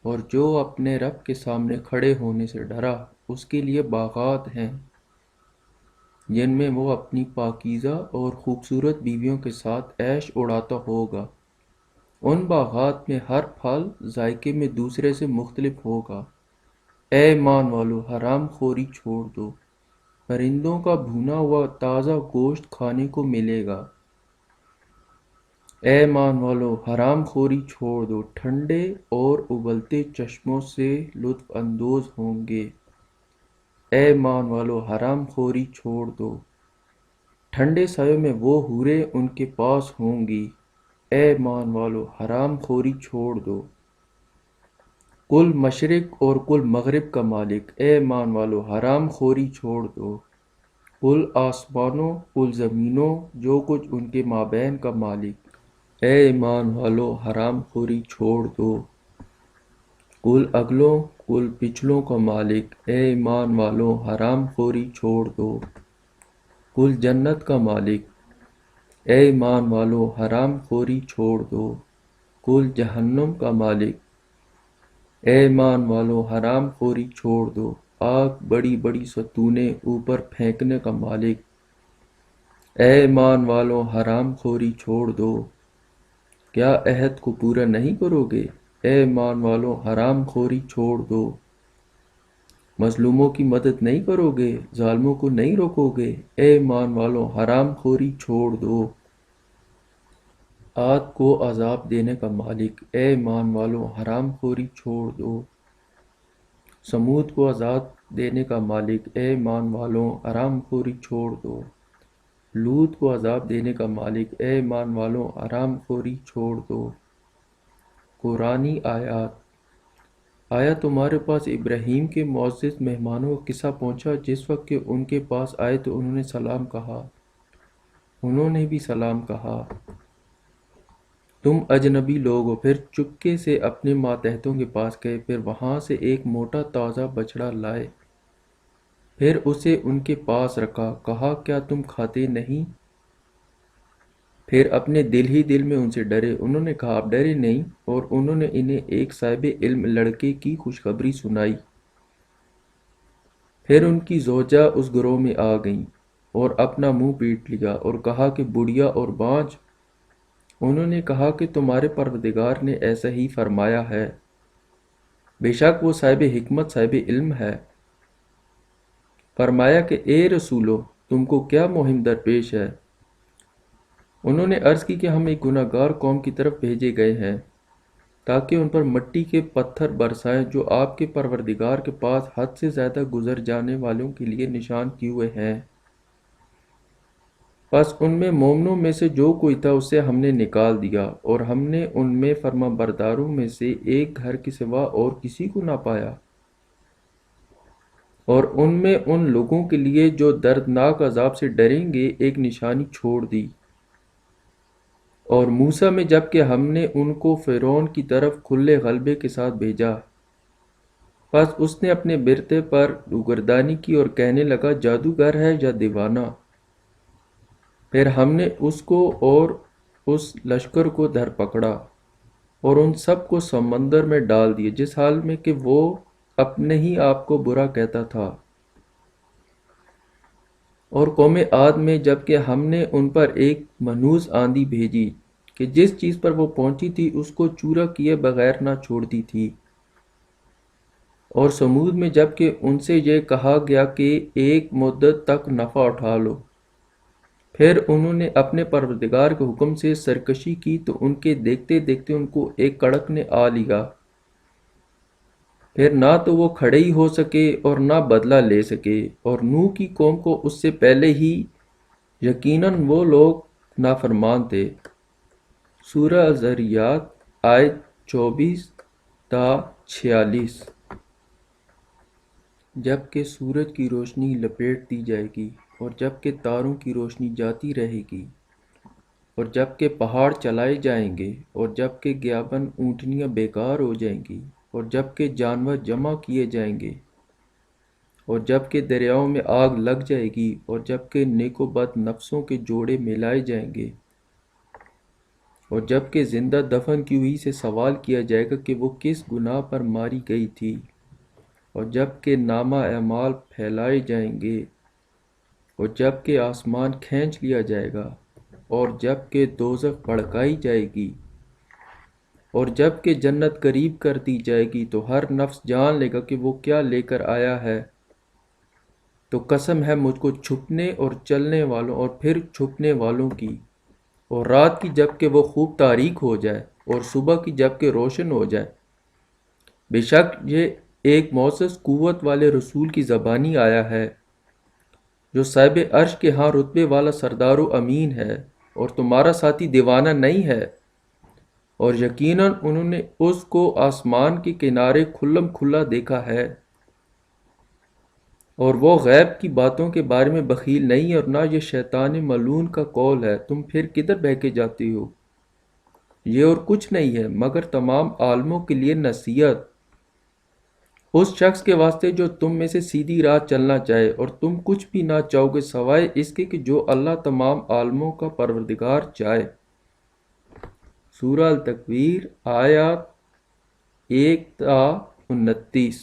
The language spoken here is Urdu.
اور جو اپنے رب کے سامنے کھڑے ہونے سے ڈرا اس کے لیے باغات ہیں جن میں وہ اپنی پاکیزہ اور خوبصورت بیویوں کے ساتھ عیش اڑاتا ہوگا۔ ان باغات میں ہر پھل ذائقے میں دوسرے سے مختلف ہوگا۔ اے ایمان والو، حرام خوری چھوڑ دو، پرندوں کا بھونا ہوا تازہ گوشت کھانے کو ملے گا۔ اے ایمان والو، حرام خوری چھوڑ دو، ٹھنڈے اور ابلتے چشموں سے لطف اندوز ہوں گے۔ اے ایمان والو، حرام خوری چھوڑ دو، ٹھنڈے سایوں میں وہ حوریں ان کے پاس ہوں گی۔ اے ایمان والو، حرام خوری چھوڑ دو، کل مشرق اور کل مغرب کا مالک۔ اے ایمان والو، حرام خوری چھوڑ دو، کل آسمانوں کل زمینوں جو کچھ ان کے مابین کا مالک۔ اے ایمان والو، حرام خوری چھوڑ دو، کل اگلوں کل پچھلوں کا مالک۔ اے ایمان والو، حرام خوری چھوڑ دو، کل جنت کا مالک۔ اے ایمان والو، حرام خوری چھوڑ دو، کل جہنم کا مالک۔ اے ایمان والو، حرام خوری چھوڑ دو، آگ بڑی بڑی ستونیں اوپر پھینکنے کا مالک۔ اے ایمان والو، حرام خوری چھوڑ دو، کیا عہد کو پورا نہیں کرو گے؟ اے ایمان والو، حرام خوری چھوڑ دو، مظلوموں کی مدد نہیں کرو گے، ظالموں کو نہیں روکو گے۔ اے ایمان والو، حرام خوری چھوڑ دو، عاد کو عذاب دینے کا مالک۔ اے ایمان والو، حرام خوری چھوڑ دو، سمود کو عذاب دینے کا مالک۔ اے ایمان والو، حرام خوری چھوڑ دو، لوط کو عذاب دینے کا مالک۔ اے ایمان والو، حرام خوری چھوڑ دو۔ قرآنی آیات: آیا تمہارے پاس ابراہیم کے معزز مہمانوں کا قصہ پہنچا جس وقت کہ ان کے پاس آئے تو انہوں نے سلام کہا؟ انہوں نے بھی سلام کہا۔ تم اجنبی لوگ ہو۔ پھر چپکے سے اپنے ماتحتوں کے پاس گئے، پھر وہاں سے ایک موٹا تازہ بچڑا لائے، پھر اسے ان کے پاس رکھا، کہا کیا تم کھاتے نہیں؟ پھر اپنے دل ہی دل میں ان سے ڈرے۔ انہوں نے کہا آپ ڈرے نہیں، اور انہوں نے انہیں ایک صاحب علم لڑکے کی خوشخبری سنائی۔ پھر ان کی زوجہ اس گروہ میں آ گئیں اور اپنا منہ پیٹ لیا اور کہا کہ بڑھیا اور بانجھ۔ انہوں نے کہا کہ تمہارے پروردگار نے ایسا ہی فرمایا ہے، بے شک وہ صاحب حکمت صاحب علم ہے۔ فرمایا کہ اے رسولو، تم کو کیا مہم درپیش ہے؟ انہوں نے عرض کی کہ ہم ایک گناہ گار قوم کی طرف بھیجے گئے ہیں تاکہ ان پر مٹی کے پتھر برسائیں جو آپ کے پروردگار کے پاس حد سے زیادہ گزر جانے والوں کے لیے نشان کیے ہوئے ہیں۔ پس ان میں مومنوں میں سے جو کوئی تھا اسے ہم نے نکال دیا، اور ہم نے ان میں فرما برداروں میں سے ایک گھر کے سوا اور کسی کو نہ پایا، اور ان میں ان لوگوں کے لیے جو دردناک عذاب سے ڈریں گے ایک نشانی چھوڑ دی۔ اور موسیٰ میں جب کہ ہم نے ان کو فرعون کی طرف کھلے غلبے کے ساتھ بھیجا، پس اس نے اپنے برتے پر روگردانی کی اور کہنے لگا جادوگر ہے یا دیوانہ۔ پھر ہم نے اس کو اور اس لشکر کو دھر پکڑا اور ان سب کو سمندر میں ڈال دیے، جس حال میں کہ وہ اپنے ہی آپ کو برا کہتا تھا۔ اور قوم عاد میں جب کہ ہم نے ان پر ایک منحوس آندھی بھیجی کہ جس چیز پر وہ پہنچی تھی اس کو چورا کیے بغیر نہ چھوڑتی تھی۔ اور سمود میں جب کہ ان سے یہ کہا گیا کہ ایک مدت تک نفع اٹھا لو، پھر انہوں نے اپنے پروردگار کے حکم سے سرکشی کی تو ان کے دیکھتے دیکھتے ان کو ایک کڑک نے آ لیا، پھر نہ تو وہ کھڑے ہی ہو سکے اور نہ بدلہ لے سکے۔ اور نوح کی قوم کو اس سے پہلے ہی یقیناً وہ لوگ نافرمان تھے۔ سورہ الذریات آیت 24 تا 46۔ جب کہ سورج کی روشنی لپیٹ دی جائے گی اور جب کہ تاروں کی روشنی جاتی رہے گی اور جب کہ پہاڑ چلائے جائیں گے اور جب کہ گیابن اونٹنیاں بیکار ہو جائیں گی اور جب کہ جانور جمع کیے جائیں گے اور جب کہ دریاؤں میں آگ لگ جائے گی اور جب کہ نیک و بد نفسوں کے جوڑے ملائے جائیں گے اور جب کہ زندہ دفن کی ہوئی سے سوال کیا جائے گا کہ وہ کس گناہ پر ماری گئی تھی، اور جب کہ نامہ اعمال پھیلائے جائیں گے، اور جب کہ آسمان کھینچ لیا جائے گا، اور جب کہ دوزخ بھڑکائی جائے گی، اور جب کہ جنت قریب کر دی جائے گی، تو ہر نفس جان لے گا کہ وہ کیا لے کر آیا ہے۔ تو قسم ہے مجھ کو چھپنے اور چلنے والوں اور پھر چھپنے والوں کی، اور رات کی جب کہ وہ خوب تاریک ہو جائے، اور صبح کی جب کہ روشن ہو جائے۔ بے شک یہ ایک معزز قوت والے رسول کی زبانی آیا ہے، جو صاحب عرش کے ہاں رتبے والا سردار و امین ہے، اور تمہارا ساتھی دیوانہ نہیں ہے۔ اور یقیناً انہوں نے اس کو آسمان کے کنارے کھلم کھلا دیکھا ہے، اور وہ غیب کی باتوں کے بارے میں بخیل نہیں ہے، اور نہ یہ شیطان ملعون کا قول ہے۔ تم پھر کدھر بہکے جاتے ہو؟ یہ اور کچھ نہیں ہے مگر تمام عالموں کے لیے نصیحت، اس شخص کے واسطے جو تم میں سے سیدھی راہ چلنا چاہے، اور تم کچھ بھی نہ چاہو گے سوائے اس کے کہ جو اللہ تمام عالموں کا پروردگار چاہے۔ سورہ التکویر آیات 1 تا 29۔